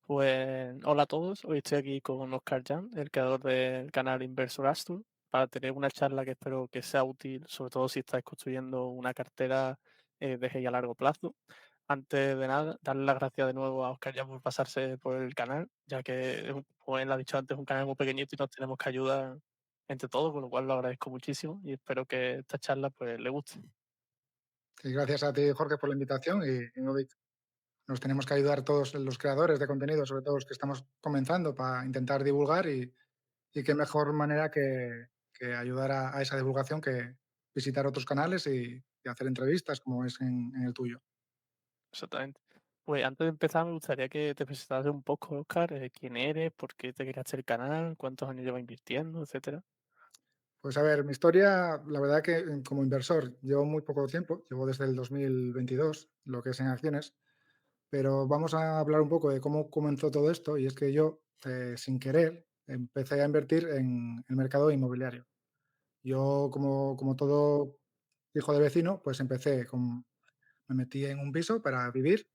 Pues hola a todos, hoy estoy aquí con Oscar Jan, el creador del canal Inversor Astur, para tener una charla que espero que sea útil, sobre todo si estáis construyendo una cartera de GI a largo plazo. Antes de nada, darle las gracias de nuevo a Oscar Jan por pasarse por el canal, ya que, como él ha dicho antes, es un canal muy pequeñito y nos tenemos que ayudar entre todos, con lo cual lo agradezco muchísimo y espero que esta charla pues, le guste. Y gracias a ti, Jorge, por la invitación. Y nos tenemos que ayudar todos los creadores de contenido, sobre todo los que estamos comenzando, para intentar divulgar. Y qué mejor manera que ayudar a esa divulgación que visitar otros canales y hacer entrevistas, como es en el tuyo. Exactamente. Pues antes de empezar, me gustaría que te presentaras un poco, Oscar, quién eres, por qué te creaste el canal, cuántos años llevas invirtiendo, etcétera. Pues a ver, mi historia, la verdad que como inversor llevo muy poco tiempo, llevo desde el 2022, lo que es en acciones, pero vamos a hablar un poco de cómo comenzó todo esto. Y es que yo, sin querer, empecé a invertir en el mercado inmobiliario. Yo, como todo hijo de vecino, pues me metí en un piso para vivir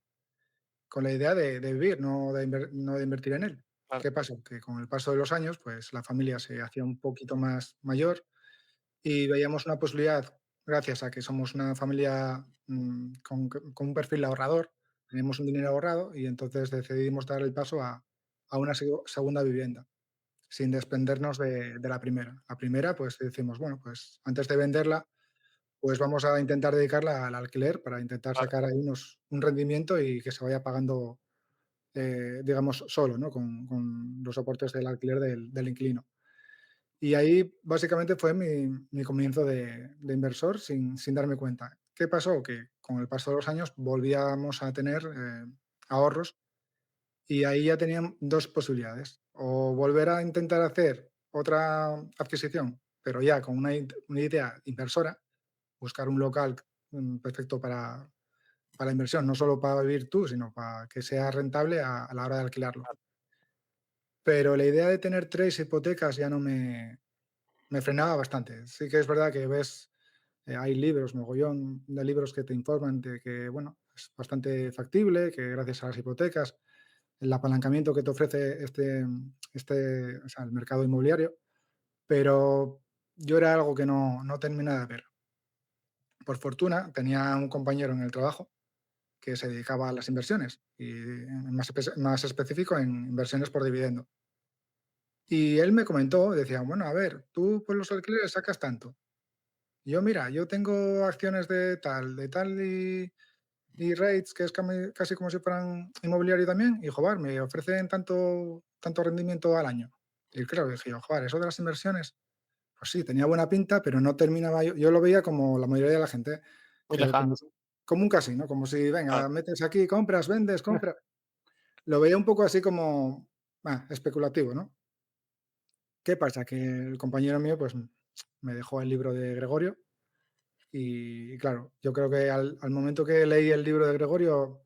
con la idea de vivir, no de invertir en él. Vale, ¿Qué pasó? Que con el paso de los años, pues la familia se hacía un poquito más mayor y veíamos una posibilidad, gracias a que somos una familia con un perfil ahorrador, teníamos un dinero ahorrado y entonces decidimos dar el paso a una segunda vivienda, sin desprendernos de la primera. La primera, pues decimos, bueno, pues antes de venderla, pues vamos a intentar dedicarla al alquiler para intentar vale, sacar ahí un rendimiento y que se vaya pagando, digamos, solo, ¿no? Con los soportes del alquiler del inquilino. Y ahí básicamente fue mi comienzo de inversor sin darme cuenta. ¿Qué pasó? Que con el paso de los años volvíamos a tener ahorros y ahí ya tenían dos posibilidades. O volver a intentar hacer otra adquisición, pero ya con una idea inversora, buscar un local perfecto para la inversión, no solo para vivir tú, sino para que sea rentable a la hora de alquilarlo. vale. Pero la idea de tener 3 hipotecas ya no me frenaba bastante. Sí que es verdad que ves, hay libros, mogollón de libros que te informan de que, bueno, es bastante factible, que gracias a las hipotecas, el apalancamiento que te ofrece o sea, el mercado inmobiliario, pero yo era algo que no terminaba de ver. Por fortuna, tenía un compañero en el trabajo que se dedicaba a las inversiones y más específico en inversiones por dividendo. Y él me comentó, decía, bueno, a ver, tú por los alquileres sacas tanto. Y yo, mira, yo tengo acciones de tal y REITs, que es casi como si fueran inmobiliario también, y joder, me ofrecen tanto rendimiento al año. Y claro, dije yo, joder, eso de las inversiones, pues sí, tenía buena pinta, pero no terminaba yo lo veía como la mayoría de la gente, Muy que lejano, ¿no? como un casino, como si, Vale, venga, metes aquí, compras, vendes, compras. Lo veía un poco así como, especulativo, ¿no? ¿Qué pasa? Que el compañero mío, pues, me dejó el libro de Gregorio y claro, yo creo que al momento que leí el libro de Gregorio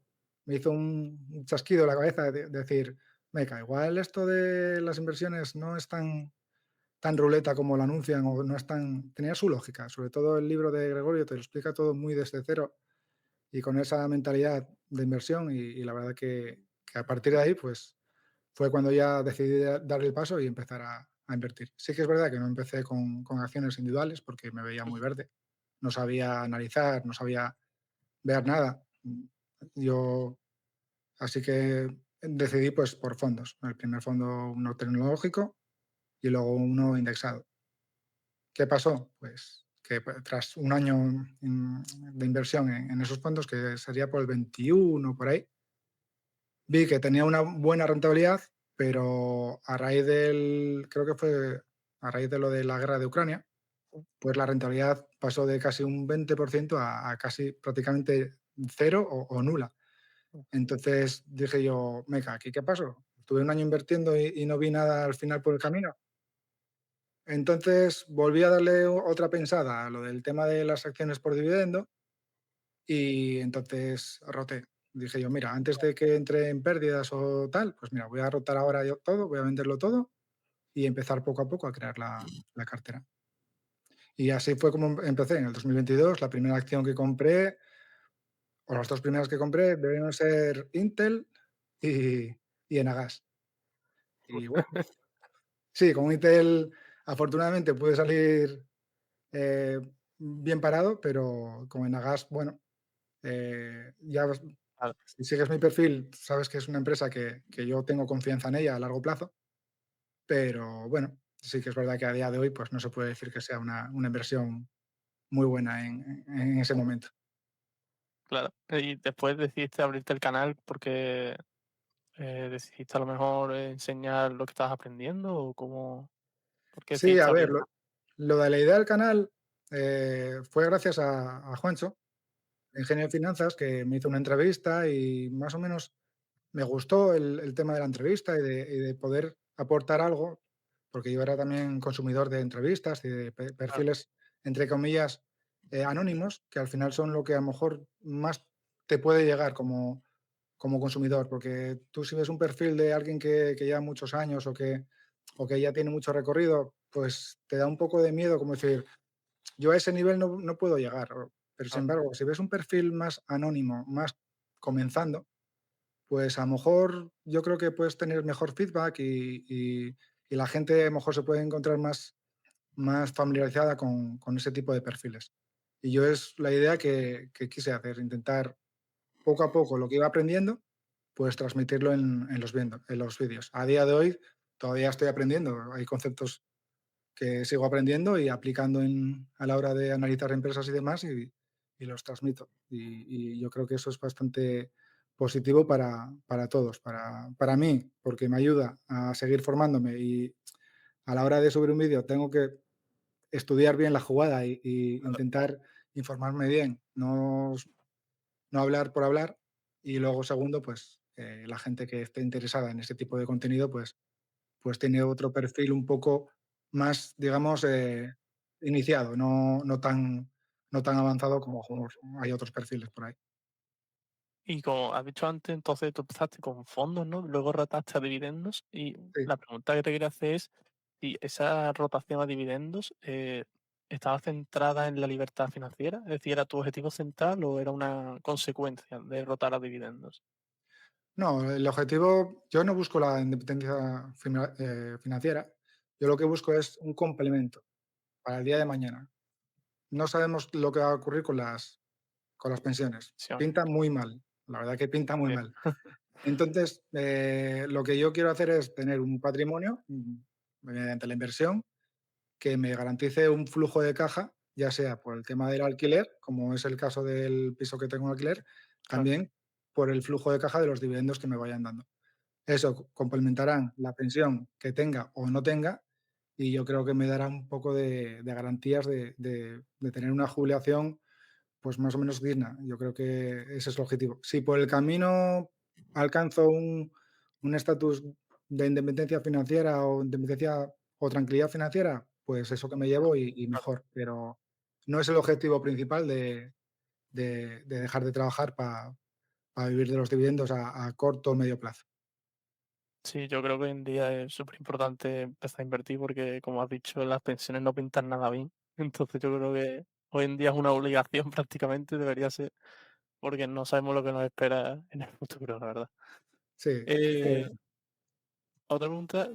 me hizo un chasquido en la cabeza de decir: "Venga, igual esto de las inversiones no es tan ruleta como lo anuncian o no es tan". Tenía su lógica, sobre todo el libro de Gregorio te lo explica todo muy desde cero y con esa mentalidad de inversión y la verdad que a partir de ahí, pues, fue cuando ya decidí dar el paso y empezar a invertir. Sí que es verdad que no empecé con acciones individuales porque me veía muy verde, no sabía analizar, no sabía ver nada. Yo, así que decidí pues por fondos. El primer fondo uno tecnológico y luego uno indexado. ¿Qué pasó? Pues que tras un año de inversión en esos fondos, que sería por el 21 por ahí, vi que tenía una buena rentabilidad, pero a raíz creo que fue a raíz de lo de la guerra de Ucrania, pues la rentabilidad pasó de casi un 20% a casi prácticamente cero o nula. Entonces dije yo, meca, ¿aquí qué pasó? Estuve un año invirtiendo y no vi nada al final por el camino. Entonces volví a darle otra pensada a lo del tema de las acciones por dividendo y entonces roté. Dije yo, mira, antes de que entre en pérdidas o tal, pues mira, voy a rotar ahora yo todo, voy a venderlo todo y empezar poco a poco a crear la cartera. Y así fue como empecé en el 2022. La primera acción que compré, o las dos primeras que compré, debieron ser Intel y, y Enagas. Y bueno, sí, con Intel afortunadamente pude salir eh, bien parado, pero con Enagas, bueno, ya Claro, si sigues mi perfil, sabes que es una empresa que yo tengo confianza en ella a largo plazo, pero bueno, sí que es verdad que a día de hoy pues no se puede decir que sea una inversión muy buena en ese momento. claro. Y después decidiste abrirte el canal porque decidiste a lo mejor enseñar lo que estabas aprendiendo o cómo, por qué Sí, a decidiste ver, abrirlo. lo de la idea del canal fue gracias a Juancho, ingeniero de finanzas, que me hizo una entrevista y más o menos me gustó el tema de la entrevista y de poder aportar algo, porque yo era también consumidor de entrevistas y de Claro, perfiles, entre comillas, anónimos, que al final son lo que a lo mejor más te puede llegar como consumidor, porque tú si ves un perfil de alguien que lleva muchos años o que ya tiene mucho recorrido, pues te da un poco de miedo, como decir, yo a ese nivel no puedo llegar. Pero sin claro. embargo, si ves un perfil más anónimo, más comenzando, pues a lo mejor yo creo que puedes tener mejor feedback y la gente a lo mejor se puede encontrar más familiarizada con ese tipo de perfiles. Y yo es la idea que quise hacer, intentar poco a poco lo que iba aprendiendo, pues transmitirlo en los vídeos. A día de hoy todavía estoy aprendiendo, hay conceptos que sigo aprendiendo y aplicando a la hora de analizar empresas y demás y los transmito. Y yo creo que eso es bastante positivo para todos, para mí, porque me ayuda a seguir formándome y a la hora de subir un vídeo tengo que estudiar bien la jugada y intentar informarme bien, no hablar por hablar. Y luego, segundo, pues la gente que esté interesada en ese tipo de contenido, pues tiene otro perfil un poco más, digamos, iniciado, no tan avanzado como hay otros perfiles por ahí. Y como has dicho antes, entonces tú empezaste con fondos, ¿no? Luego rotaste a dividendos y Sí. la pregunta que te quería hacer es si esa rotación a dividendos estaba centrada en la libertad financiera, es decir, ¿era tu objetivo central o era una consecuencia de rotar a dividendos? No, el objetivo, yo no busco la independencia financiera, yo lo que busco es un complemento para el día de mañana. No sabemos lo que va a ocurrir con las pensiones. Acción. Pinta muy mal, la verdad que pinta muy Muy mal. Entonces, lo que yo quiero hacer es tener un patrimonio mediante la inversión que me garantice un flujo de caja, ya sea por el tema del alquiler, como es el caso del piso que tengo en alquiler, Claro. también por el flujo de caja de los dividendos que me vayan dando. Eso complementarán la pensión que tenga o no tenga y yo creo que me dará un poco de garantías de tener una jubilación pues más o menos digna. Yo creo que ese es el objetivo. Si por el camino alcanzo un estatus de independencia financiera o independencia o tranquilidad financiera, pues eso que me llevo y Claro. mejor. Pero no es el objetivo principal de dejar de trabajar para vivir de los dividendos a corto o medio plazo. Sí, yo creo que hoy en día es súper importante empezar a invertir porque, como has dicho, las pensiones no pintan nada bien. Entonces yo creo que hoy en día es una obligación prácticamente, debería ser, porque no sabemos lo que nos espera en el futuro, la verdad. Sí, Eh, Otra pregunta,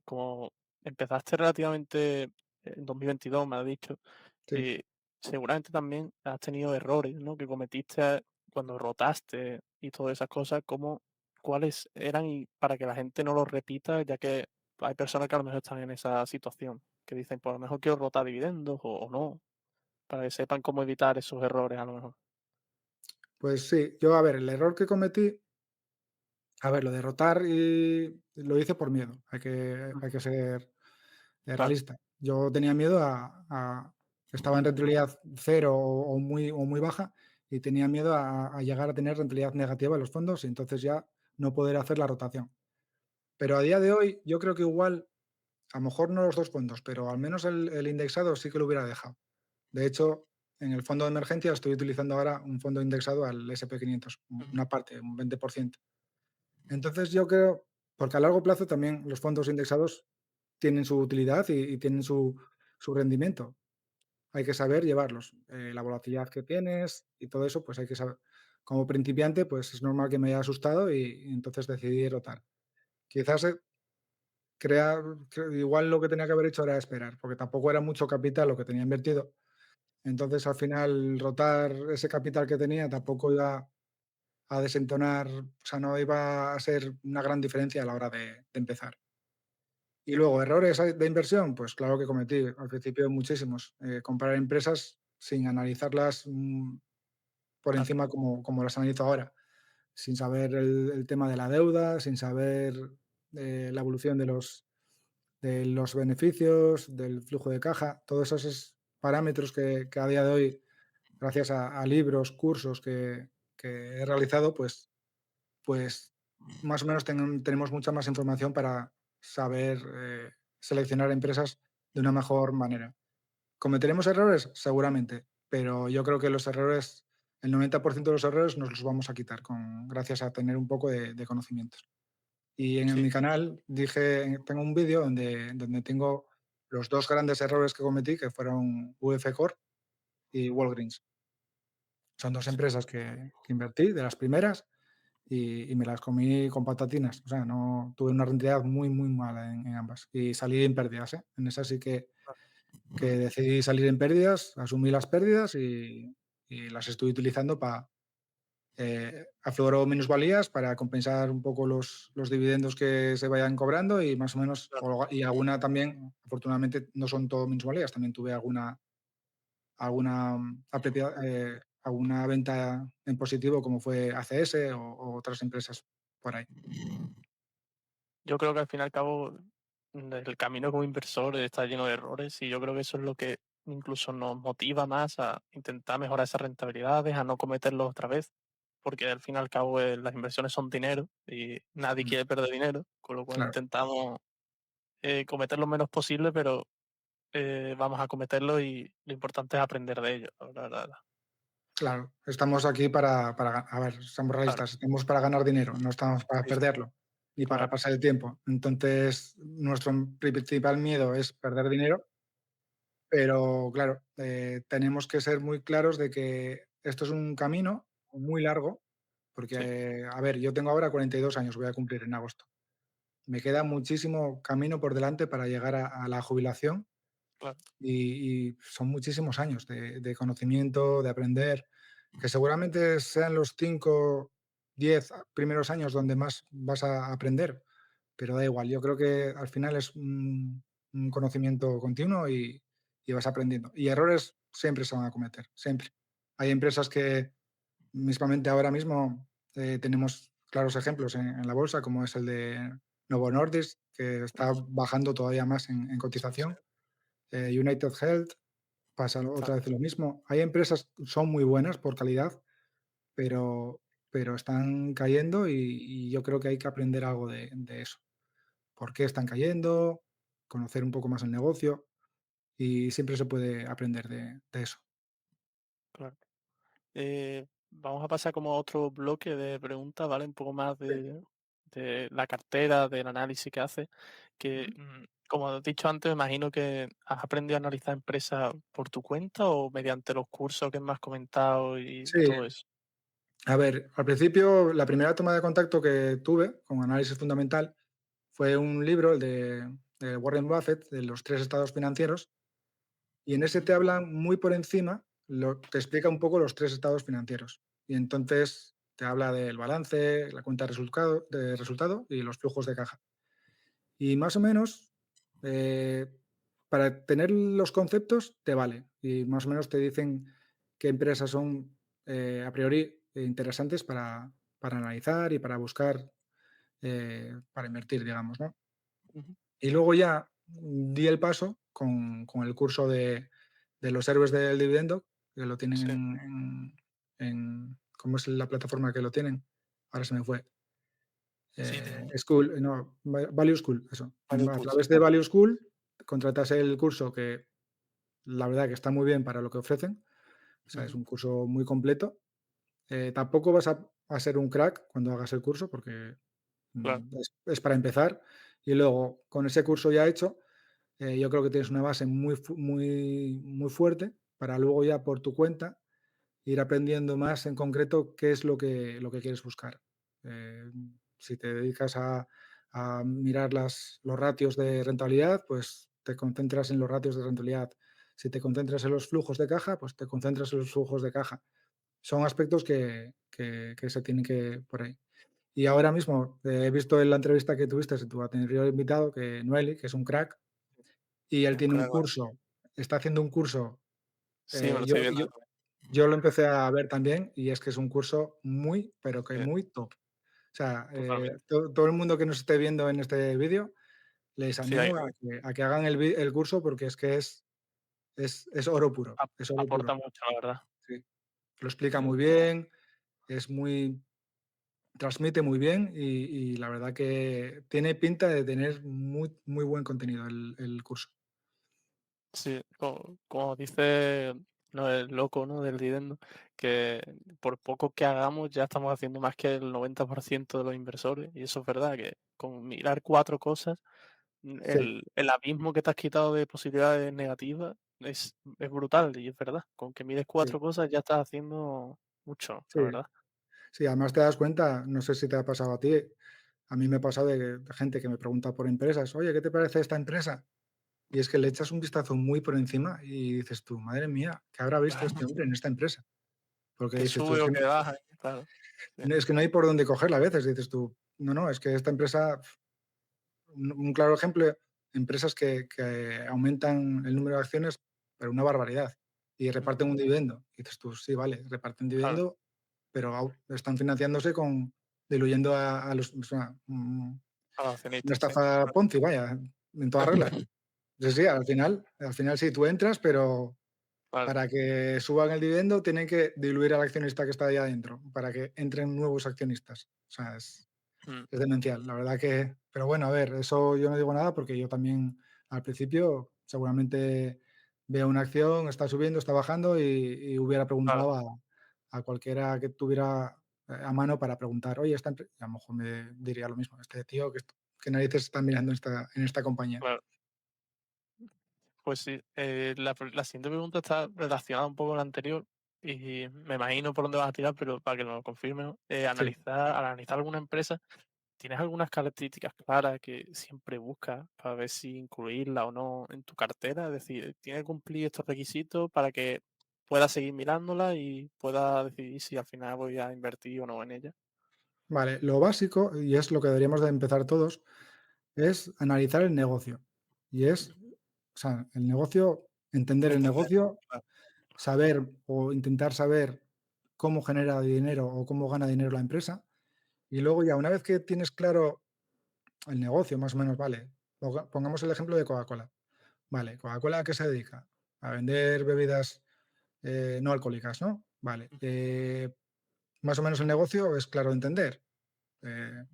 como empezaste relativamente en 2022, me has dicho, sí. eh, seguramente también has tenido errores, ¿no? Que cometiste cuando rotaste y todas esas cosas, cuáles eran y para que la gente no lo repita, ya que hay personas que a lo mejor están en esa situación, que dicen, pues a lo mejor quiero rotar dividendos o no, para que sepan cómo evitar esos errores a lo mejor. Pues sí, yo a ver, el error que cometí, a ver, lo de rotar y lo hice por miedo, hay que ser Claro, realista. Yo tenía miedo estaba en rentabilidad cero o muy baja y tenía miedo a llegar a tener rentabilidad negativa en los fondos y entonces ya no poder hacer la rotación. Pero a día de hoy yo creo que igual, a lo mejor no los 2 fondos, pero al menos el indexado sí que lo hubiera dejado. De hecho, en el fondo de emergencia estoy utilizando ahora un fondo indexado al SP 500, ujú, una parte, un 20%. Entonces yo creo, porque a largo plazo también los fondos indexados tienen su utilidad y tienen su rendimiento. Hay que saber llevarlos. La volatilidad que tienes y todo eso, pues hay que saber. como principiante, pues es normal que me haya asustado y entonces decidí rotar. Quizás, crear igual lo que tenía que haber hecho era esperar, porque tampoco era mucho capital lo que tenía invertido. Entonces, al final, rotar ese capital que tenía tampoco iba a desentonar, o sea, no iba a ser una gran diferencia a la hora de empezar. Y luego, errores de inversión, pues claro que cometí al principio muchísimos. Comprar empresas sin analizarlas por Claro, encima como las analizo ahora, sin saber el tema de la deuda, sin saber la evolución de los beneficios, del flujo de caja, todos esos parámetros que a día de hoy, gracias a libros, cursos que he realizado, pues más o menos tenemos mucha más información para saber seleccionar empresas de una mejor manera. ¿Cometeremos errores? Seguramente, pero yo creo que los errores, el 90% de los errores nos los vamos a quitar gracias a tener un poco de conocimientos. Y en sí, mi canal tengo un vídeo donde tengo los dos grandes errores que cometí, que fueron VF Corp y Walgreens. Son dos sí, empresas que invertí, de las primeras, y me las comí con patatinas. O sea, no tuve una rentabilidad muy, muy mala en ambas. Y salí en pérdidas, ¿eh? En esa sí que decidí salir en pérdidas, asumí las pérdidas y las estoy utilizando para afloró minusvalías para compensar un poco los dividendos que se vayan cobrando y más o menos, claro. y alguna también, afortunadamente no son todo minusvalías, también tuve alguna, alguna venta en positivo como fue ACS o otras empresas por ahí. Yo creo que al fin y al cabo el camino como inversor está lleno de errores y yo creo que eso es lo que incluso nos motiva más a intentar mejorar esas rentabilidades, a no cometerlos otra vez, porque al fin y al cabo las inversiones son dinero y nadie Mm, quiere perder dinero, con lo cual claro, intentamos cometer lo menos posible, pero vamos a cometerlo y lo importante es aprender de ello. claro. Estamos aquí a ver, somos Claro, realistas, estamos para ganar dinero, no estamos para sí, sí, perderlo, ni para claro, pasar el tiempo. Entonces, nuestro principal miedo es perder dinero. Pero claro, tenemos que ser muy claros de que esto es un camino muy largo, sí, porque, a ver, yo tengo ahora 42 años, voy a cumplir en agosto. Me queda muchísimo camino por delante para llegar a la jubilación claro, y son muchísimos años de conocimiento, de aprender, que seguramente sean los 5, 10 primeros años donde más vas a aprender, pero da igual. Yo creo que al final es un conocimiento continuo y vas aprendiendo. Y errores siempre se van a cometer, siempre. Hay empresas que mismamente ahora mismo tenemos claros ejemplos en la bolsa, como es el de Novo Nordisk, que está bajando todavía más en sí, sí, cotización. United Health pasa otra claro, vez lo mismo. Hay empresas que son muy buenas por calidad, pero, pero están cayendo y yo creo que hay que aprender algo de eso. ¿Por qué están cayendo? Conocer un poco más el negocio y siempre se puede aprender de eso. claro. Vamos a pasar como a otro bloque de preguntas, ¿vale? Un poco más Sí. de la cartera, del análisis que hace. Que, Ujú. como has dicho antes, me imagino que has aprendido a analizar empresas por tu cuenta o mediante los cursos que me has comentado y Sí, todo eso. a ver, al principio la primera toma de contacto que tuve con análisis fundamental fue un libro, el de Warren Buffett, de los tres estados financieros, y en ese Ujú, te hablan muy por encima, te explica un poco los tres estados financieros. Y entonces te habla del balance, la cuenta de resultado y los flujos de caja. Y más o menos, eh, para tener los conceptos, te vale. Y más o menos te dicen qué empresas son a priori interesantes para analizar y para buscar, para invertir, digamos, ¿no? ujú, Y luego ya di el paso con el curso de los héroes del dividendo, que lo tienen sí, ¿cómo es la plataforma que lo tienen? Ahora se me fue. sí, tienen School, no, Value School, eso. varios A cursos. través de Value School contratas el curso que la verdad que está muy bien para lo que ofrecen. O sea, es Ujú, un curso muy completo. Tampoco vas a ser un crack cuando hagas el curso porque claro, es para empezar. Y luego, con ese curso ya hecho, yo creo que tienes una base muy fuerte para luego ya por tu cuenta ir aprendiendo más en concreto qué es lo que quieres buscar. Eh, si te dedicas a mirar los ratios de rentabilidad, pues te concentras en los ratios de rentabilidad. Si te concentras en los flujos de caja, pues te concentras en los flujos de caja. Son aspectos que se tienen que por ahí. Y ahora mismo he visto en la entrevista que tuviste a tu anterior invitado, que Noeli, que es un crack, y él Es un tiene un crack, la curso, está haciendo un curso. Sí, me lo Yo, estoy viendo yo, también. yo lo empecé a ver también y es que es un curso muy, pero que Sí, muy top. O sea, totalmente. todo el mundo que nos esté viendo en este vídeo, les Sí, hay animo a que hagan el curso porque es que es oro puro, ap es oro aporta puro. mucho, la verdad. Sí. Lo explica Sí, muy bien, es muy, transmite muy bien y la verdad que tiene pinta de tener muy, muy buen contenido el curso. sí, como dice, no, el loco, ¿no?, del Didendo, que por poco que hagamos ya estamos haciendo más que el 90% de los inversores, y eso es verdad, que con mirar 4 cosas, Sí, el abismo que te has quitado de posibilidades negativas es brutal, y es verdad, con que mires sí, 4 cosas ya estás haciendo mucho, la sí. verdad. Sí, además te das cuenta, no sé si te ha pasado a ti, a mí me ha pasado de gente que me pregunta por empresas: "Oye, ¿qué te parece esta empresa?". Y es que le echas un vistazo muy por encima y dices tú: "Madre mía, ¿qué habrá visto este hombre en esta empresa?". Porque Que dices tú: sube o que baja, claro. Sí, Es que no hay por dónde cogerla a veces". Dices tú: "No, no, es que esta empresa". Un claro ejemplo, empresas que aumentan el número de acciones, pero una barbaridad, y mm, reparten un dividendo. Y dices tú: "Sí, vale, reparten claro, dividendo, pero están financiándose con diluyendo a los, o sea, a los una accionistas, sí. estafa Ponzi, vaya, en toda regla". Sí, sí, al final sí, tú entras, pero Claro, para que suban el dividendo tienen que diluir al accionista que está ahí adentro, para que entren nuevos accionistas. O sea, mm, es demencial, la verdad que, pero bueno, a ver, eso yo no digo nada porque yo también al principio seguramente veo una acción, está subiendo, está bajando y hubiera claro, preguntado a cualquiera que tuviera a mano para preguntar: "Oye, esta empre", y a lo mejor me diría lo mismo: "Este tío, ¿qué narices está mirando en esta compañía?". claro. Pues sí, la siguiente pregunta está relacionada un poco con la anterior y me imagino por dónde vas a tirar, pero para que lo confirme, ¿no? Sí. Al analizar alguna empresa, ¿tienes algunas características claras que siempre buscas para ver si incluirla o no en tu cartera? Es decir, ¿tiene que cumplir estos requisitos para que puedas seguir mirándola y pueda decidir si al final voy a invertir o no en ella? Vale, lo básico, y es lo que deberíamos de empezar todos, es analizar el negocio. Y es, o sea, el negocio, entender el Entender. negocio, Claro. saber o intentar saber cómo genera dinero o cómo gana dinero la empresa. Y luego ya una vez que tienes claro el negocio, más o menos, vale, pongamos el ejemplo de Coca-Cola. Vale, ¿Coca-Cola a qué se dedica? A vender bebidas no alcohólicas, ¿no? Vale. Más o menos el negocio es claro de entender.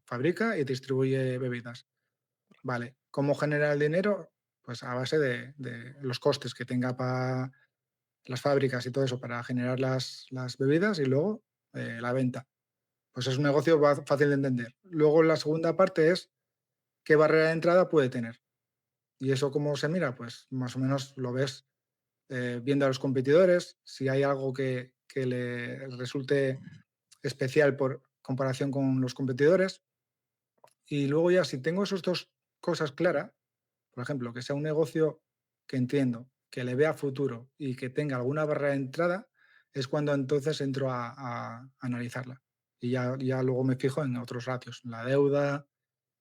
Fabrica y distribuye bebidas. Vale. ¿Cómo genera el dinero? Pues a base de los costes que tenga para las fábricas y todo eso para generar las bebidas y luego la venta. Pues es un negocio fácil de entender. Luego la segunda parte es qué barrera de entrada puede tener. ¿Y eso cómo se mira? Pues más o menos lo ves viendo a los competidores, si hay algo que le resulte especial por comparación con los competidores. Y luego ya si tengo esas dos cosas claras, por ejemplo, que sea un negocio que entiendo, que le vea futuro y que tenga alguna barrera de entrada, es cuando entonces entro a analizarla. Y ya luego me fijo en otros ratios, en la deuda,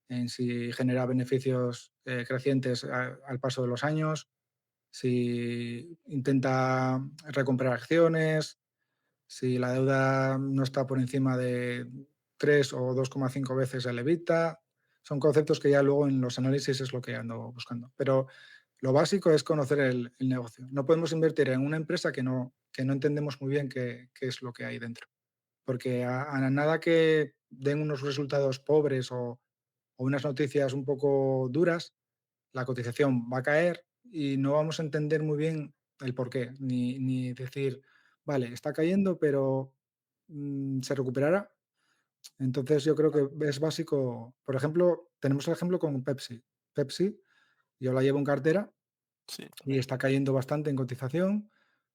en si genera beneficios crecientes al paso de los años, si intenta recuperar acciones, si la deuda no está por encima de 3 o 2,5 veces el EBITDA. Son conceptos que ya luego en los análisis es lo que ando buscando. Pero lo básico es conocer el negocio. No podemos invertir en una empresa que no entendemos muy bien qué es lo que hay dentro. Porque a nada que den unos resultados pobres o unas noticias un poco duras, la cotización va a caer y no vamos a entender muy bien el porqué, ni decir, vale, está cayendo, pero se recuperará. Entonces yo creo que es básico. Por ejemplo, tenemos el ejemplo con Pepsi. Pepsi, yo la llevo en cartera Sí, y está cayendo bastante en cotización.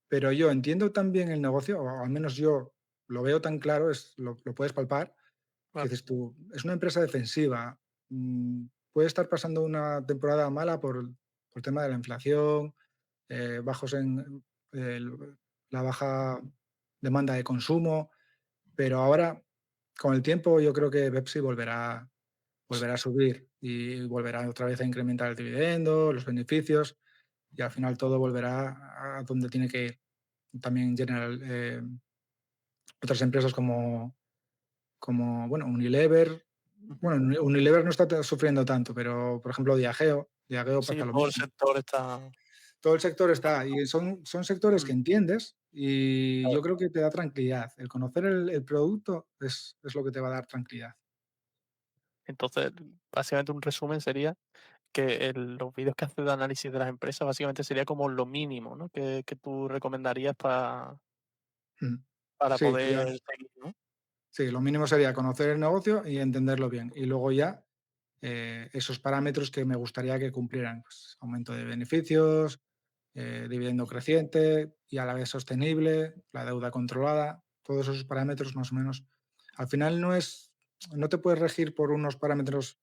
pero yo entiendo tan bien el negocio, o al menos yo lo veo tan claro, lo puedes palpar, que Claro. dices tú, es una empresa defensiva, puede estar pasando una temporada mala por el tema de la inflación, bajos en el la baja demanda de consumo, pero ahora, con el tiempo, yo creo que Pepsi volverá a subir y volverá otra vez a incrementar el dividendo, los beneficios, y al final todo volverá a donde tiene que ir. También General, otras empresas como, bueno, Unilever. Ujú. Bueno, Unilever no está sufriendo tanto, pero, por ejemplo, Diageo Sí, pasa lo todo el mismo. sector está Todo el sector está está, afectado. y son sectores que Mm, entiendes, y claro. yo creo que te da tranquilidad. El conocer el producto es lo que te va a dar tranquilidad. Entonces, básicamente un resumen sería que los vídeos que haces de análisis de las empresas básicamente sería como lo mínimo, ¿no? Que tú recomendarías Mm. para Sí, poder seguir, ¿no? sí, lo mínimo sería conocer el negocio y entenderlo bien. Y luego ya, esos parámetros que me gustaría que cumplieran, pues, aumento de beneficios, dividendo creciente y a la vez sostenible, la deuda controlada, todos esos parámetros más o menos. Al final no te puedes regir por unos parámetros.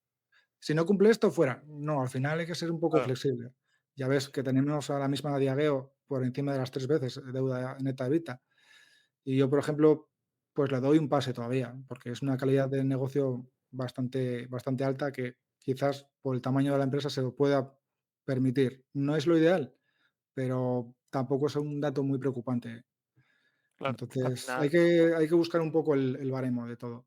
Si no cumple esto, fuera. No, al final hay que ser un poco Claro, flexible. Ya ves que tenemos a la misma Diageo por encima de las 3 veces deuda neta EBITDA. Y yo, por ejemplo, pues le doy un pase todavía, porque es una calidad de negocio bastante alta que quizás por el tamaño de la empresa se lo pueda permitir. No es lo ideal, pero tampoco es un dato muy preocupante. claro. Entonces, hay que buscar un poco el baremo de todo.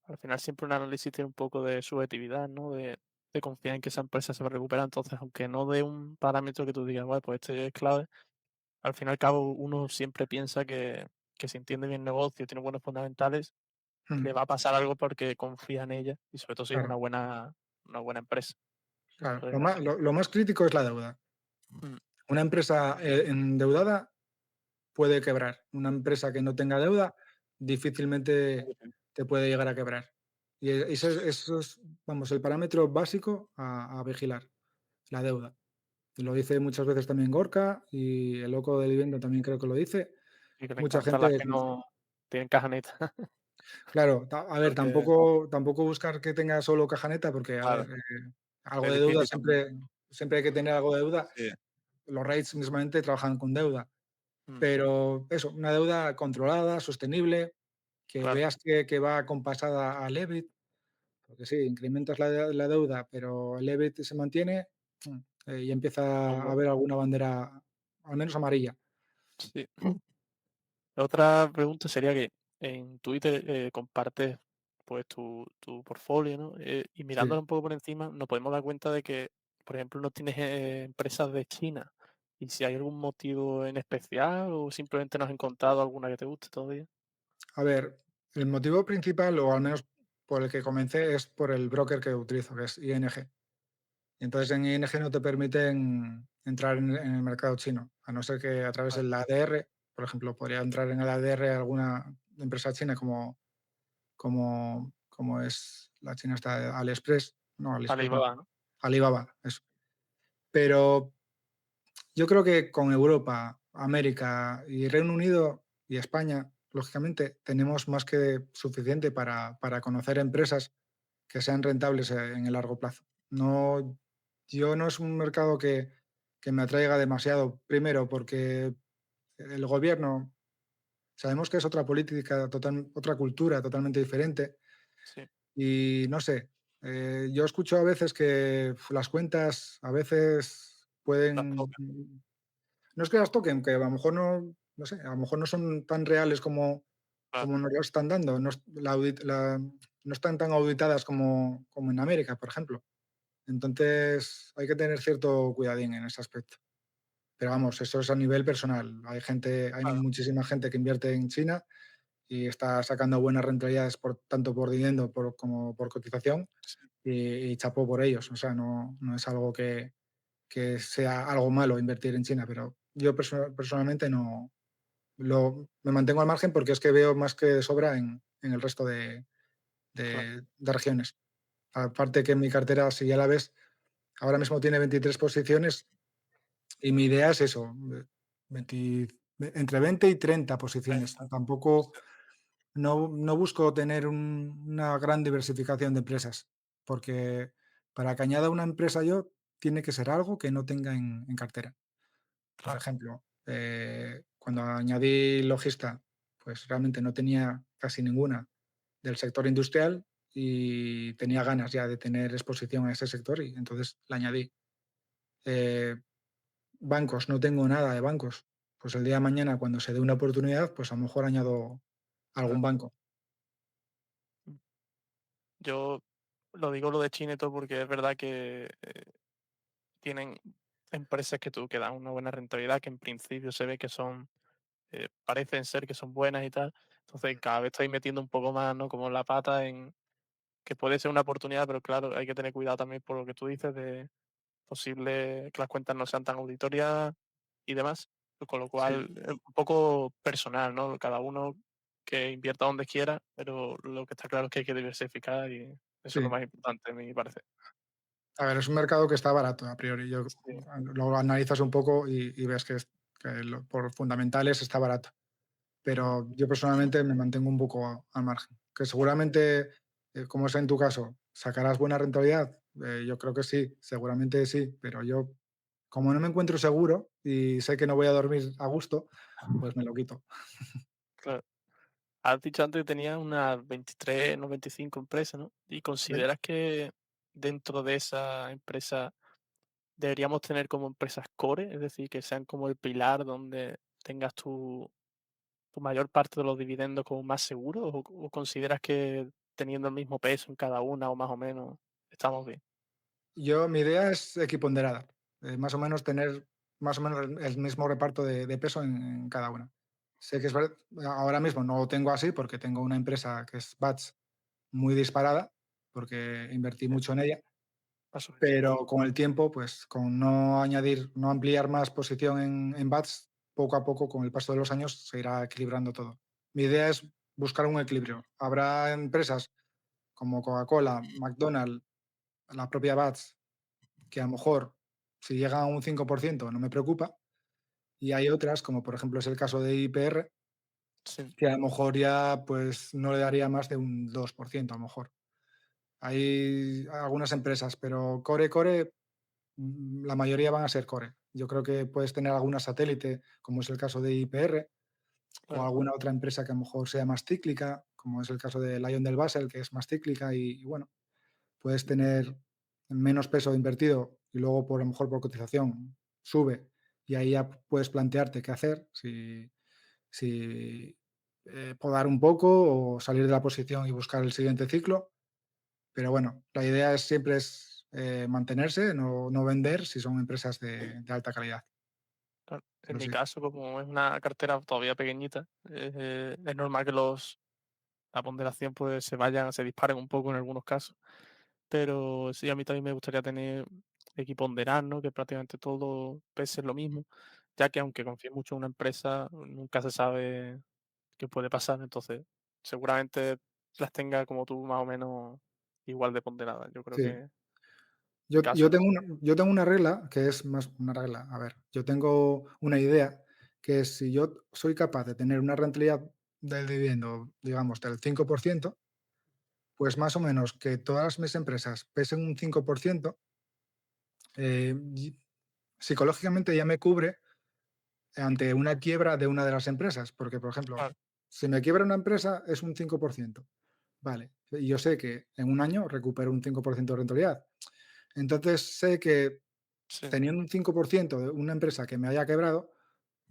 Al final siempre un análisis tiene un poco de subjetividad, ¿no? De confiar en que esa empresa se va a recuperar. Entonces, aunque no dé un parámetro que tú digas, bueno, pues este es clave, al fin y al cabo uno siempre piensa que si entiende bien el negocio, tiene buenos fundamentales, le Mm, va a pasar algo porque confía en ella y sobre todo si es claro, una buena empresa. claro. Eso Lo es más, así. lo más crítico es la deuda. Mm, Una empresa endeudada puede quebrar. Una empresa que no tenga deuda difícilmente muy bien. te puede llegar a quebrar. Y eso es, vamos, el parámetro básico a vigilar, la deuda. Y lo dice muchas veces también Gorka y el loco de vivienda también creo que lo dice. Y que le Mucha encantan gente, las que no tienen caja neta. claro, a ver, Porque, tampoco buscar que tenga solo caja neta, porque, a ver, claro, algo es de deuda difícil también. siempre hay que tener algo de deuda. Sí. Los REITs mismamente trabajan con deuda. Mm, Pero eso, una deuda controlada, sostenible, que claro, veas que va compasada al EBIT, porque sí, incrementas la deuda, pero el EBIT se mantiene, y empieza a como, haber alguna bandera, al menos amarilla. sí. Otra pregunta sería que en Twitter compartes pues tu portfolio, ¿no? Y Sí. mirándolo un poco por encima, nos podemos dar cuenta de que, por ejemplo, no tienes empresas de China. Y si hay algún motivo en especial o simplemente no has encontrado alguna que te guste todavía. A ver, el motivo principal, o al menos por el que comencé, es por el broker que utilizo, que es ING. Y entonces en ING no te permiten entrar en el mercado chino, a no ser que a través Vale. del ADR, por ejemplo, podría entrar en el ADR alguna empresa china como es la china está AliExpress, no, AliExpress no, Alibaba, ¿no? Alibaba, eso. Pero yo creo que con Europa, América y Reino Unido y España, lógicamente, tenemos más que suficiente para conocer empresas que sean rentables en el largo plazo. No es un mercado que me atraiga demasiado, primero porque el gobierno, sabemos que es otra política, otra cultura totalmente diferente. Sí, Y no sé, yo escucho a veces que las cuentas a veces las pueden, toca. no es que las toquen, que a lo mejor no sé, a lo mejor no son tan reales Claro, como nos lo están dando, no están tan auditadas como en América, por ejemplo. Entonces, hay que tener cierto cuidadín en ese aspecto. Pero vamos, eso es a nivel personal. Hay claro. muchísima gente que invierte en China y está sacando buenas rentabilidades tanto por dividendo como por cotización, Sí, y chapó por ellos. O sea, no es algo que sea algo malo invertir en China, pero yo personalmente no me mantengo al margen porque es que veo más que de sobra en el resto claro. de regiones. Aparte que en mi cartera, si ya la ves, ahora mismo tiene 23 posiciones y mi idea es eso, Entre 20 y 30 Ahí posiciones. está. Tampoco no busco tener una gran diversificación de empresas, porque para que añada una empresa yo, tiene que ser algo que no tenga en cartera. Por Claro, ejemplo, cuando añadí Logista, pues realmente no tenía casi ninguna del sector industrial y tenía ganas ya de tener exposición a ese sector y entonces la añadí. Eh, Bancos, no tengo nada de bancos. Pues el día de mañana, cuando se dé una oportunidad, pues a lo mejor añado algún claro. banco. Yo lo digo lo de China y todo porque es verdad que tienen empresas que dan una buena rentabilidad, que en principio se ve que son, parecen ser que son buenas y tal. Entonces cada vez estoy metiendo un poco más, ¿no? Como la pata en que puede ser una oportunidad, pero claro, hay que tener cuidado también por lo que tú dices de posible que las cuentas no sean tan auditorias y demás. Pues con lo Sí, cual es un poco personal, ¿no? Cada uno que invierta donde quiera, pero lo que está claro es que hay que diversificar y eso es lo sí. más importante, a mi parecer. A ver, es un mercado que está barato a priori. Sí, Lo analizas un poco y ves por fundamentales está barato. ujú, Pero yo personalmente me mantengo un poco al margen. Que seguramente, como es en tu caso, sacarás buena rentabilidad. Yo creo que sí, seguramente sí, pero yo, como no me encuentro seguro y sé que no voy a dormir a gusto, pues me lo quito. claro. Has dicho antes que tenías unas 23, no 25 empresas, ¿no? ¿Y ¿Sí? consideras que dentro de esa empresa deberíamos tener como empresas core? Es decir, que sean como el pilar donde tengas tu mayor parte de los dividendos como más seguros, o consideras que teniendo el mismo peso en cada una o más o menos estamos bien? Mi idea es equiponderada, más o menos tener más o menos el mismo reparto de peso en cada una. Sé que ahora mismo no lo tengo así porque tengo una empresa que es Bats muy disparada, porque invertí Sí, mucho en ella, va a subir. pero con el tiempo, pues con no ampliar más posición en Bats, poco a poco, con el paso de los años, se irá equilibrando todo. Mi idea es buscar un equilibrio. Habrá empresas como Coca-Cola, McDonald's, la propia Bats, que a lo mejor si llega a un 5% no me preocupa, y hay otras, como por ejemplo es el caso de IPR, Sí, que a lo mejor ya pues no le daría más de un 2% a lo mejor. Hay algunas empresas, pero core, la mayoría van a ser core. Yo creo que puedes tener alguna satélite, como es el caso de IPR, o claro, alguna otra empresa que a lo mejor sea más cíclica, como es el caso de Lion del Basel, que es más cíclica y bueno, puedes tener menos peso invertido y luego por a lo mejor por cotización sube y ahí ya puedes plantearte qué hacer, si podar un poco o salir de la posición y buscar el siguiente ciclo. Pero bueno, la idea siempre es mantenerse, no vender si son empresas de alta calidad. claro. En Pero mi sí, caso, como es una cartera todavía pequeñita, es normal que la ponderación pues se disparen un poco en algunos casos. Pero sí, a mí también me gustaría tener equiponderar, ¿no? Que prácticamente todo pese lo mismo, ya que aunque confíe mucho en una empresa, nunca se sabe qué puede pasar. Entonces, seguramente las tenga como tú más o menos igual de ponderadas. Yo creo que sí. en mi caso no. Yo tengo una regla que es más una regla. A ver, yo tengo una idea que es si yo soy capaz de tener una rentabilidad del dividendo, digamos, del 5%, pues más o menos que todas mis empresas pesen un 5%, psicológicamente ya me cubre ante una quiebra de una de las empresas. Porque, por ejemplo, Claro, si me quiebra una empresa es un 5%. Vale, y yo sé que en un año recupero un 5% de rentabilidad. Entonces sé que sí, teniendo un 5% de una empresa que me haya quebrado,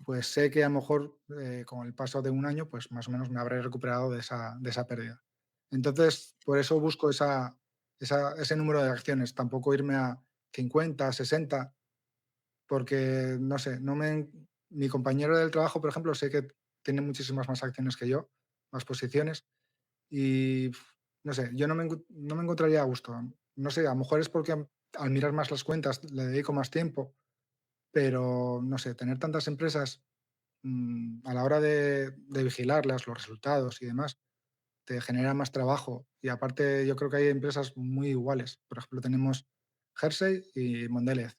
pues sé que a lo mejor con el paso de un año, pues más o menos me habré recuperado de esa pérdida. Entonces, por eso busco ese número de acciones, tampoco irme a 50, 60, porque no sé, mi compañero del trabajo, por ejemplo, sé que tiene muchísimas más acciones que yo, más posiciones, y no sé, yo no me encontraría a gusto. No sé, a lo mejor es porque al mirar más las cuentas le dedico más tiempo, pero no sé, tener tantas empresas a la hora de vigilarlas, los resultados y demás, te genera más trabajo. Y aparte, yo creo que hay empresas muy iguales. Por ejemplo, tenemos Jersey y Mondelez.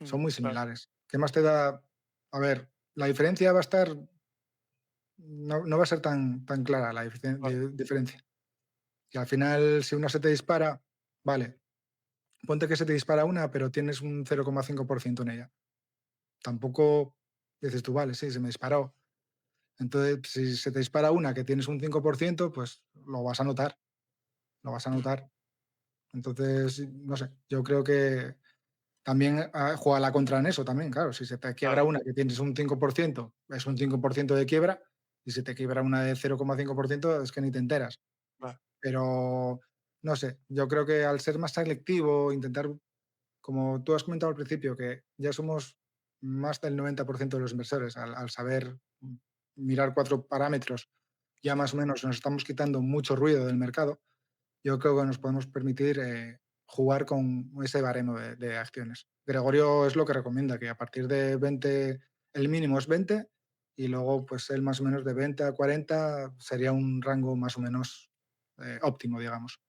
Son muy claro, similares. ¿Qué más te da? A ver, la diferencia va a estar, no va a ser tan clara la Vale. diferencia. Y al final, si una se te dispara, vale, ponte que se te dispara una, pero tienes un 0,5% en ella. Tampoco dices tú, vale, sí, se me disparó. Entonces, si se te dispara una que tienes un 5%, pues lo vas a notar, lo vas a Mm, notar. Entonces, no sé, yo creo que también juega la contra en eso también, claro. Si se te quiebra claro, una que tienes un 5%, es un 5% de quiebra, y si te quiebra una de 0,5% es que ni te enteras. claro. Pero, no sé, yo creo que al ser más selectivo, intentar, como tú has comentado al principio, que ya somos más del 90% de los inversores, al saber mirar 4 parámetros, ya Sí, más o menos nos estamos quitando mucho ruido del mercado. Yo creo que nos podemos permitir jugar con ese baremo de acciones. Gregorio es lo que recomienda, que a partir de 20, el mínimo es 20, y luego pues él más o menos de 20 a 40 sería un rango más o menos óptimo, digamos.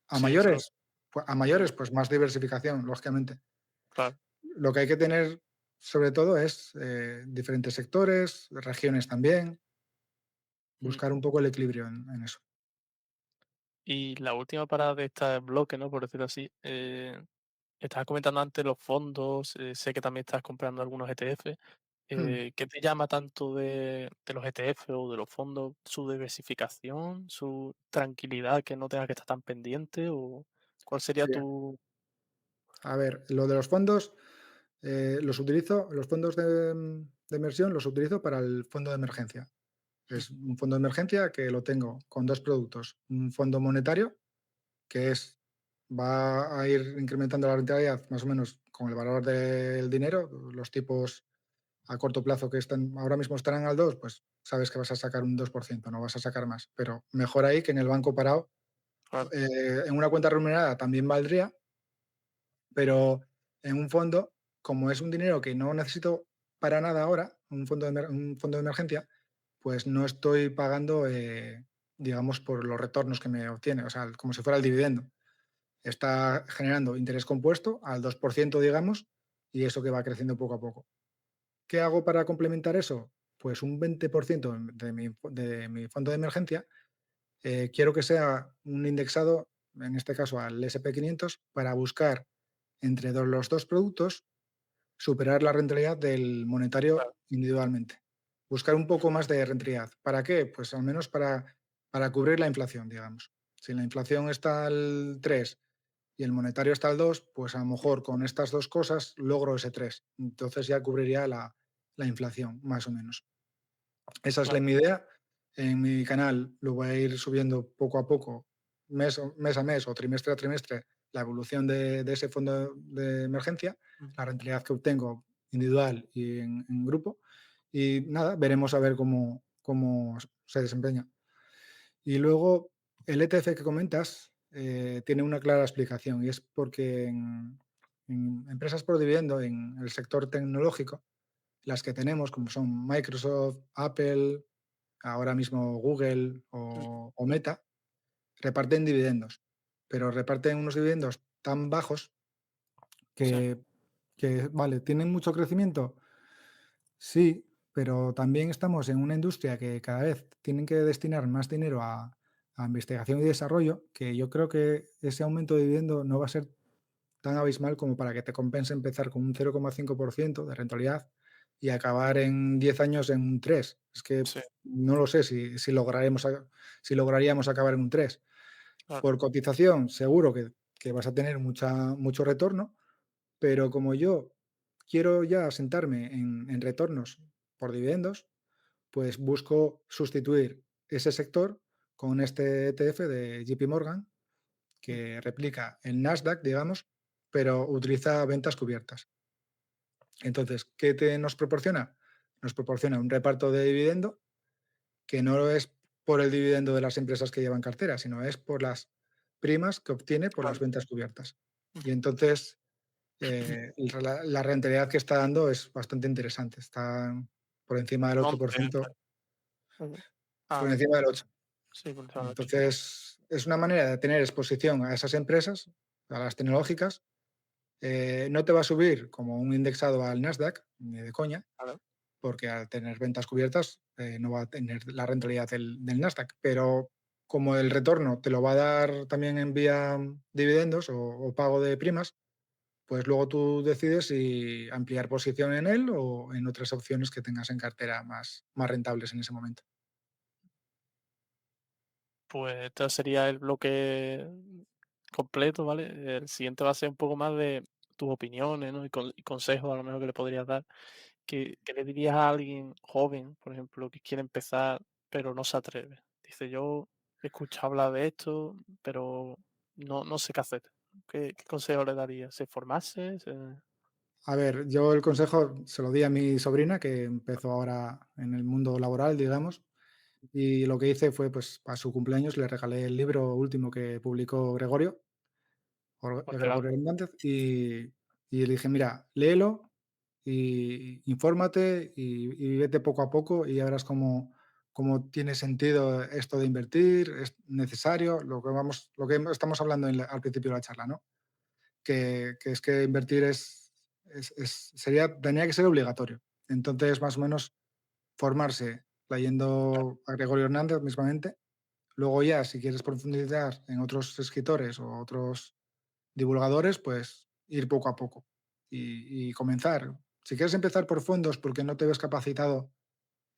A sí, eso, mayores, a mayores, pues más diversificación, lógicamente. claro. Lo que hay que tener sobre todo es diferentes sectores, regiones también, Mm. buscar un poco el equilibrio en eso. Y la última parada de este bloque, ¿no? Por decirlo así, estabas comentando antes los fondos, sé que también estás comprando algunos ETF. Hmm. ¿Qué te llama tanto de los ETF o de los fondos? ¿Su diversificación, su tranquilidad, que no tengas que estar tan pendiente? ¿O cuál sería Sí, tu...? a ver, lo de los fondos, los utilizo, los fondos de inversión los utilizo para el fondo de emergencia. Mm, Es un fondo de emergencia que lo tengo con dos productos. Un fondo monetario, que va a ir incrementando la rentabilidad más o menos con el valor del dinero. Los tipos a corto plazo que están, ahora mismo estarán al 2, pues sabes que vas a sacar un 2%, no vas a sacar más. Pero mejor ahí que en el banco parado. claro, En una cuenta remunerada también valdría, pero en un fondo, como es un dinero que no necesito para nada ahora, un fondo de emergencia, pues no estoy pagando, digamos, por los retornos que me obtiene, o sea, como si fuera el dividendo. Está generando interés compuesto al 2%, digamos, y eso que va creciendo poco a poco. ¿Qué hago para complementar eso? Pues un 20% de mi fondo de emergencia, quiero que sea un indexado, en este caso al SP 500, para buscar entre los dos productos superar la rentabilidad del monetario claro, individualmente. Buscar un poco más de rentabilidad. ¿Para qué? Pues al menos para cubrir la inflación, digamos. Si la inflación está al 3 y el monetario está al 2, pues a lo mejor con estas dos cosas logro ese 3. Entonces ya cubriría la inflación, más o menos. Esa es claro, mi idea. En mi canal lo voy a ir subiendo poco a poco, mes a mes o trimestre a trimestre, la evolución de ese fondo de emergencia, mm, la rentabilidad que obtengo individual y en grupo. Y nada, veremos a ver cómo se desempeña. Y luego, el ETF que comentas tiene una clara explicación, y es porque en empresas por dividendo, en el sector tecnológico, las que tenemos, como son Microsoft, Apple, ahora mismo Google mm, o Meta, reparten dividendos, pero reparten unos dividendos tan bajos sí, que, vale, ¿tienen mucho crecimiento? Sí, pero también estamos en una industria que cada vez tienen que destinar más dinero a investigación y desarrollo, que yo creo que ese aumento de dividendo no va a ser tan abismal como para que te compense empezar con un 0,5% de rentabilidad y acabar en 10 años en un 3. Es que sí, no lo sé si lograríamos acabar en un 3. claro, Por cotización, seguro que vas a tener mucho retorno, pero como yo quiero ya sentarme en retornos por dividendos, pues busco sustituir ese sector con este ETF de JP Morgan, mm, que replica el Nasdaq, digamos, pero utiliza ventas cubiertas. Entonces, nos proporciona? Nos proporciona un reparto de dividendo que no es por el dividendo de las empresas que llevan cartera, sino es por las primas que obtiene por las claro. ventas cubiertas. Mm. Y entonces, la rentabilidad que está dando es bastante interesante. Está por encima del No, hombre, 8%, ujú. por Ah, encima del 8%. sí, por encima del 8. Entonces, es una manera de tener exposición a esas empresas, a las tecnológicas. No te va a subir como un indexado al Nasdaq, ni de coña, Claro, porque al tener ventas cubiertas no va a tener la rentabilidad del Nasdaq. Pero como el retorno te lo va a dar también en vía dividendos o pago de primas, pues luego tú decides si ampliar posición en él o en otras opciones que tengas en cartera más rentables en ese momento. Pues este sería el bloque completo, ¿vale? El siguiente va a ser un poco más de tus opiniones, ¿no? Y consejos a lo mejor que le podrías dar. ¿Qué le dirías a alguien joven, por ejemplo, que quiere empezar, pero no se atreve? Dice, yo escucho hablar de esto, pero no sé qué hacer. ¿Qué consejo le darías? ¿Se formarse? A ver, yo el consejo se lo di a mi sobrina, que empezó ahora en el mundo laboral, digamos, y lo que hice fue, pues, para su cumpleaños le regalé el libro último que publicó Gregorio, Pues Gregorio regalarlo. Hernández, y le dije: "Mira, léelo y infórmate y vete poco a poco y ya verás cómo tiene sentido esto de invertir, es necesario", lo que estamos hablando al principio de la charla, ¿no? Que es que invertir tenía que ser obligatorio. Entonces, más o menos, formarse Claro, leyendo a Gregorio Hernández mismamente. Luego ya, si quieres profundizar en otros escritores o otros divulgadores, pues ir poco a poco y comenzar. Si quieres empezar por fondos porque no te ves capacitado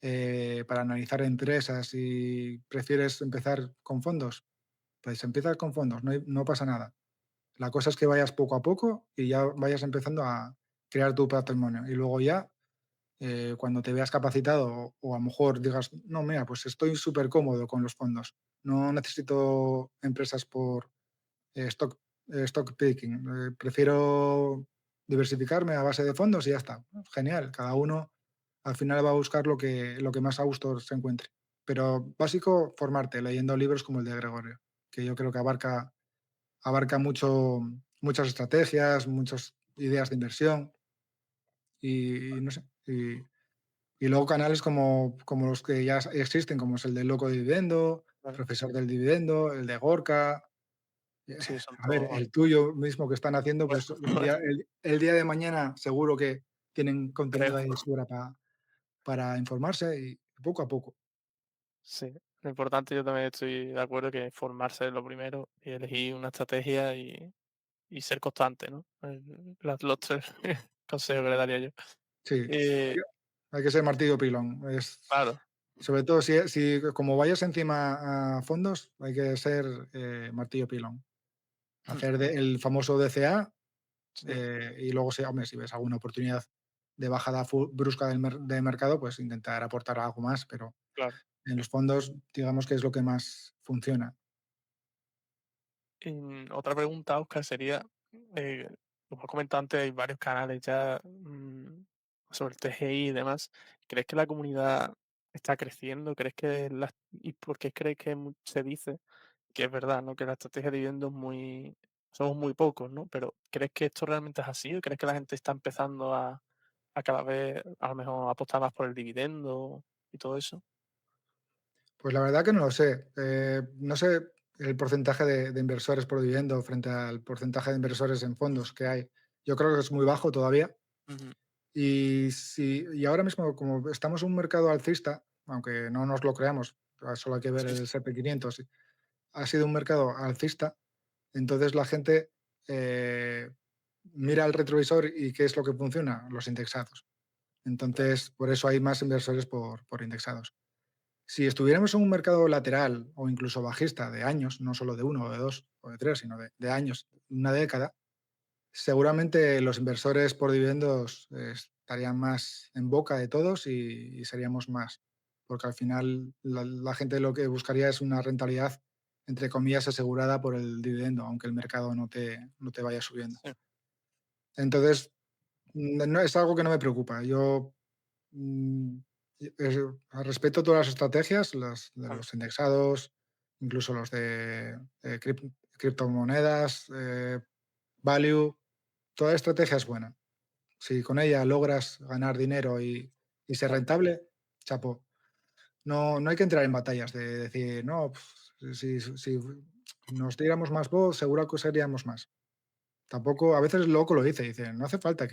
para analizar empresas y prefieres empezar con fondos, pues empieza con fondos, no pasa nada. La cosa es que vayas poco a poco y ya vayas empezando a crear tu patrimonio. Y luego ya, cuando te veas capacitado o a lo mejor digas, no, mira, pues estoy súper cómodo con los fondos. No necesito empresas por stock picking. Prefiero diversificarme a base de fondos y ya está. Genial. Cada uno al final va a buscar lo que más a gusto se encuentre. Pero básico, formarte leyendo libros como el de Gregorio, que yo creo que abarca muchas estrategias, muchas ideas de inversión y no sé. Y luego canales como los que ya existen, como es el del Loco Dividendo, claro. Profesor del Dividendo, el de Gorka. Sí, son A ver, todos. el tuyo mismo que están haciendo, Bueno, pues el día de mañana seguro que tienen creo. contenido ahí sobra para informarse y poco a poco. Sí, lo importante yo también estoy de acuerdo que formarse es lo primero y elegir una estrategia y ser constante, ¿no? Los tres consejos que le daría yo. Sí, Eh, hay que ser martillo pilón. claro, Sobre todo si como vayas encima a fondos, hay que ser martillo pilón. Hacer el famoso DCA sí, y luego, hombre, si ves alguna oportunidad de bajada brusca de mercado, pues intentar aportar algo más, pero claro. en los fondos, digamos que es lo que más funciona. Y, otra pregunta, Oscar, sería, como has comentado antes, hay varios canales ya sobre el TGI y demás. ¿Crees que la comunidad está creciendo? ¿Crees que y por qué crees que se dice que es verdad, ¿no? Que la estrategia de dividendo es somos muy pocos, ¿no? Pero ¿crees que esto realmente es así? ¿O crees que la gente está empezando a cada vez, a lo mejor, apostar más por el dividendo y todo eso? Pues la verdad que no lo sé. No sé el porcentaje de inversores por dividendo frente al porcentaje de inversores en fondos que hay. Yo creo que es muy bajo todavía. Ujú. Y ahora mismo, como estamos en un mercado alcista, aunque no nos lo creamos, solo hay que ver Sí, el sí, S&P 500, ha sido un mercado alcista, entonces la gente mira el retrovisor y ¿qué es lo que funciona? Los indexados. claro. Entonces, por eso hay más inversores por indexados. Si estuviéramos en un mercado lateral o incluso bajista de años, no solo de uno o de dos o de tres, sino de años, una década, seguramente los inversores por dividendos estarían más en boca de todos y seríamos más, porque al final la gente lo que buscaría es una rentabilidad, entre comillas, asegurada por el dividendo, aunque el mercado no te vaya subiendo. Sí, Entonces, no, es algo que no me preocupa. Yo mm, respeto todas las estrategias, las de claro. los indexados, incluso los de criptomonedas, value, toda estrategia es buena. Si con ella logras ganar dinero y ser Claro. rentable, chapo. No hay que entrar en batallas de decir, no, si nos diéramos más voz, seguro que seríamos más. Tampoco, a veces el loco lo dice, no hace falta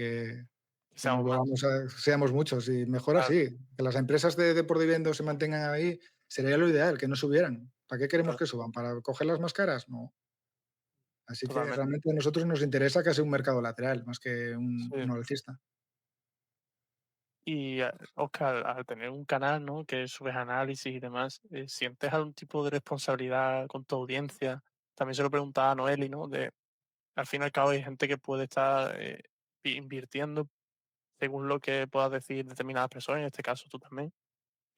que nos Seamos más. volvamos seamos muchos y mejor Claro, así, que las empresas de por dividendos se mantengan ahí, sería lo ideal, que no subieran. ¿Para qué queremos claro, que suban? ¿Para cogerlas más caras? No. Así que totalmente. realmente a nosotros nos interesa que sea un mercado lateral, más que Sí. un alcista. Y, Óscar, al tener un canal, ¿no?, que subes análisis y demás, ¿sientes algún tipo de responsabilidad con tu audiencia? También se lo preguntaba a Noeli, ¿no? De, al fin y al cabo hay gente que puede estar invirtiendo según lo que puedas decir determinadas personas, en este caso tú también.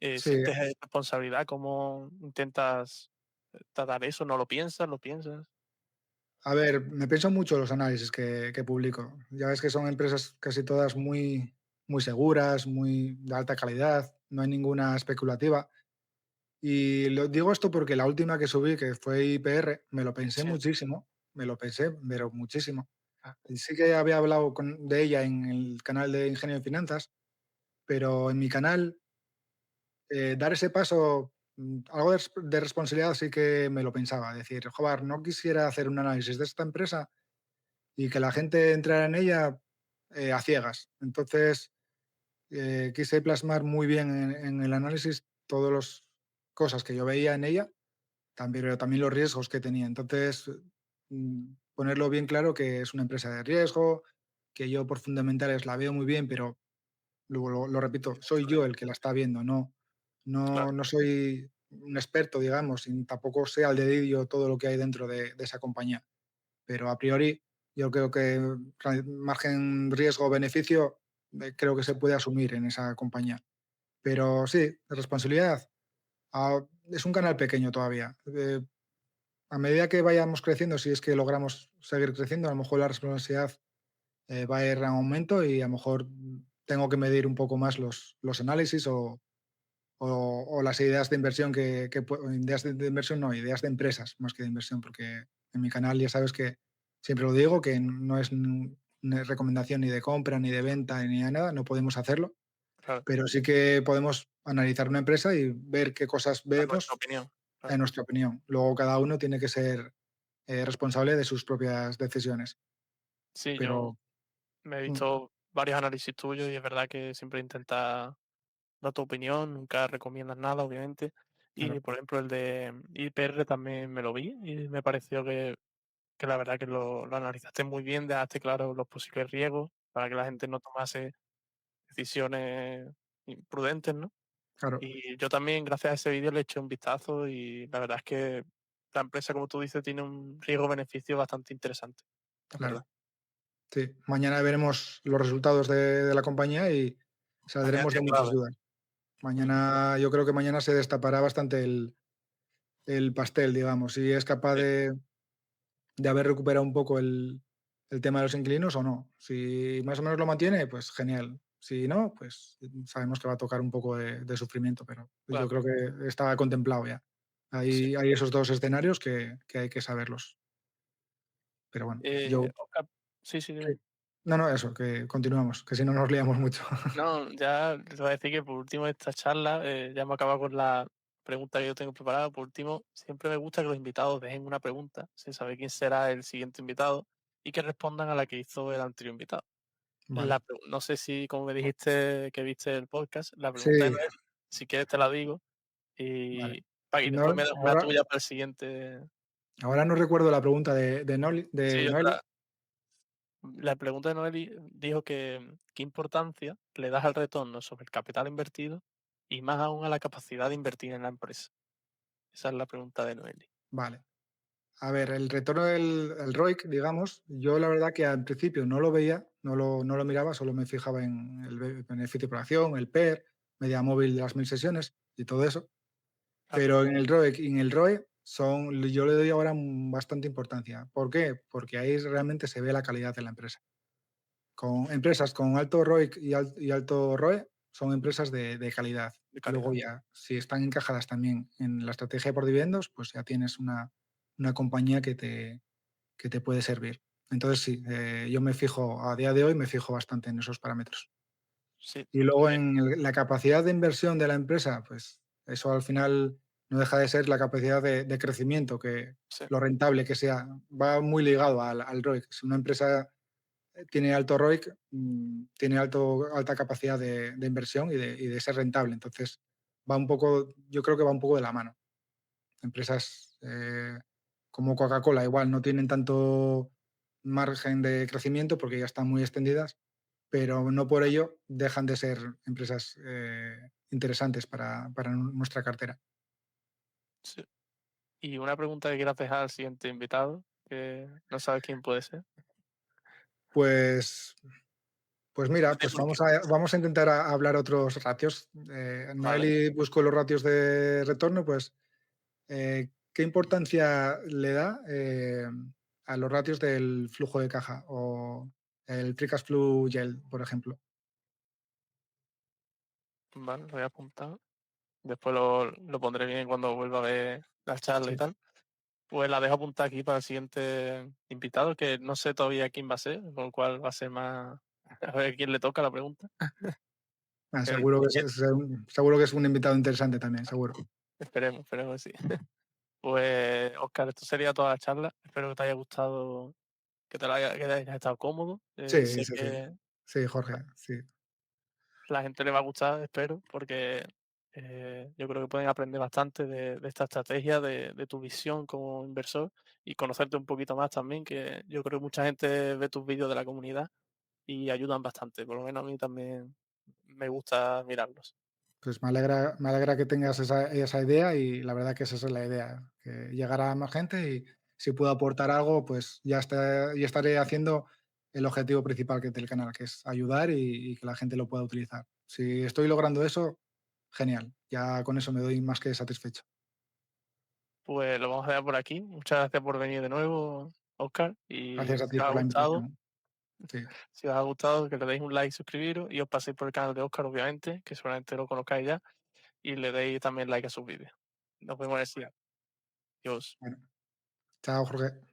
Sí, ¿Sientes responsabilidad? ¿Cómo intentas tratar eso? ¿No lo piensas? ¿Lo piensas? a ver, me pienso mucho los análisis que publico. Ya ves que son empresas casi todas muy seguras, muy de alta calidad, no hay ninguna especulativa. Y lo digo esto porque la última que subí, que fue IPR, me lo pensé Sí, muchísimo, me lo pensé, pero muchísimo. Y sí que había hablado de ella en el canal de Ingenio de Finanzas, pero en mi canal, dar ese paso, algo de responsabilidad sí que me lo pensaba. Decir, joder, no quisiera hacer un análisis de esta empresa y que la gente entrara en ella a ciegas. Entonces, quise plasmar muy bien en el análisis todas las cosas que yo veía en ella también, pero también los riesgos que tenía. Entonces, ponerlo bien claro que es una empresa de riesgo, que yo por fundamentales la veo muy bien, pero luego lo repito, soy yo el que la está viendo, claro, no soy un experto, digamos, y tampoco sé al dedillo todo lo que hay dentro de esa compañía. Pero a priori, yo creo que margen riesgo-beneficio creo que se puede asumir en esa compañía. Pero sí, responsabilidad. Es un canal pequeño todavía. A medida que vayamos creciendo, si es que logramos seguir creciendo, a lo mejor la responsabilidad va a ir en aumento y a lo mejor tengo que medir un poco más los análisis o las ideas de inversión ideas de inversión no, ideas de empresas más que de inversión, porque en mi canal ya sabes que siempre lo digo, que no es una recomendación ni de compra, ni de venta, ni de nada, no podemos hacerlo, claro. pero sí que podemos analizar una empresa y ver qué cosas A nuestra vemos opinión. en Claro. nuestra opinión. Luego cada uno tiene que ser responsable de sus propias decisiones. Sí, yo Pero me he mm, visto varios análisis tuyos y es verdad que siempre intentas dar tu opinión, nunca recomiendas nada, obviamente. Y claro, por ejemplo, el de IPR también me lo vi y me pareció que la verdad que lo analizaste muy bien, dejaste claro los posibles riesgos para que la gente no tomase decisiones imprudentes, ¿no? claro, Y yo también, gracias a ese vídeo, le eché un vistazo y la verdad es que la empresa, como tú dices, tiene un riesgo-beneficio bastante interesante, es verdad. claro. Sí, mañana veremos los resultados de la compañía y Mañana saldremos de es muchas clave. dudas. Mm, Mañana yo creo que mañana se destapará bastante el pastel, digamos, si es capaz sí, de haber recuperado un poco el tema de los inquilinos o no. Si más o menos lo mantiene, pues genial. Si no, pues sabemos que va a tocar un poco de sufrimiento, pero yo claro. creo que está contemplado ya. Sí. Hay esos dos escenarios que hay que saberlos. Pero bueno, yo Oscar, sí, sí, sí. dime. No, no, eso, que continuamos, que si no nos liamos mucho. No, ya te voy a decir que por último de esta charla, ya me acaba con la pregunta que yo tengo preparada. Por último, siempre me gusta que los invitados dejen una pregunta, sin saber quién será el siguiente invitado, y que respondan a la que hizo el anterior invitado. Vale. No sé si, como me dijiste que viste el podcast, la pregunta de Sí, Noel, si quieres te la digo, vale. y No, después me da tuya para el siguiente. ahora no recuerdo la pregunta Sí, de yo te Noeli. la pregunta de Noeli dijo que qué importancia le das al retorno sobre el capital invertido y más aún a la capacidad de invertir en la empresa. Esa es la pregunta de Noeli. Vale. A ver, el retorno del el ROIC, digamos, yo la verdad que al principio no lo veía, no lo miraba, solo me fijaba en el beneficio por acción, el PER, media móvil de las 1000 sesiones y todo eso. Claro, Pero en el ROIC y en el ROE yo le doy ahora bastante importancia. ¿Por qué? Porque ahí realmente se ve la calidad de la empresa. Con empresas con alto ROIC y alto ROE son empresas de calidad. de Luego calidad. ya, si están encajadas también en la estrategia por dividendos, pues ya tienes una compañía que te puede servir. Entonces sí, yo me fijo, a día de hoy me fijo bastante en esos parámetros. Sí, Y luego eh, la capacidad de inversión de la empresa, pues eso al final no deja de ser la capacidad de crecimiento, que sí, lo rentable que sea, va muy ligado al ROIC. Si una empresa tiene alto ROIC, tiene alta capacidad de inversión y de ser rentable. Entonces, va un poco, yo creo que va un poco de la mano. Empresas como Coca-Cola igual no tienen tanto margen de crecimiento porque ya están muy extendidas, pero no por ello dejan de ser empresas interesantes para nuestra cartera. Sí. Y una pregunta que quieras dejar al siguiente invitado, que no sabes quién puede ser. Pues, pues mira, Sí, pues porque vamos a intentar hablar otros ratios. vale, Noeli buscó los ratios de retorno, pues ¿qué importancia le da a los ratios del flujo de caja o el Free Cash Flow Yield, por ejemplo? vale, lo voy a apuntar. Después lo pondré bien cuando vuelva a ver la charla y Sí. tal. Pues la dejo apuntada aquí para el siguiente invitado, que no sé todavía quién va a ser, con lo cual va a ser más a ver quién le toca la pregunta. El Seguro que siguiente, seguro que es un invitado interesante también, seguro. esperemos, esperemos que sí. Pues, Oscar, esto sería toda la charla. Espero que te haya gustado, que te hayas estado cómodo. Sí, Sé sí, sí. que Sí, Jorge, sí. la gente le va a gustar, espero, porque yo creo que pueden aprender bastante de esta estrategia, de tu visión como inversor y conocerte un poquito más también, que yo creo que mucha gente ve tus vídeos de la comunidad y ayudan bastante, por lo menos a mí también me gusta mirarlos. Pues me alegra que tengas esa idea y la verdad que esa es la idea, que llegar a más gente y si puedo aportar algo, pues ya estaré haciendo el objetivo principal que del canal, que es ayudar y que la gente lo pueda utilizar. Si estoy logrando eso, genial. Ya con eso me doy más que satisfecho. Pues lo vamos a dejar por aquí. Muchas gracias por venir de nuevo, Oscar, y Gracias a ti por la invitación. Sí, si os ha gustado, que le deis un like, suscribiros y os paséis por el canal de Oscar, obviamente, que seguramente lo conozcáis ya, y le deis también like a sus vídeos. Nos vemos en el siguiente. Adiós. bueno. Chao, Jorge.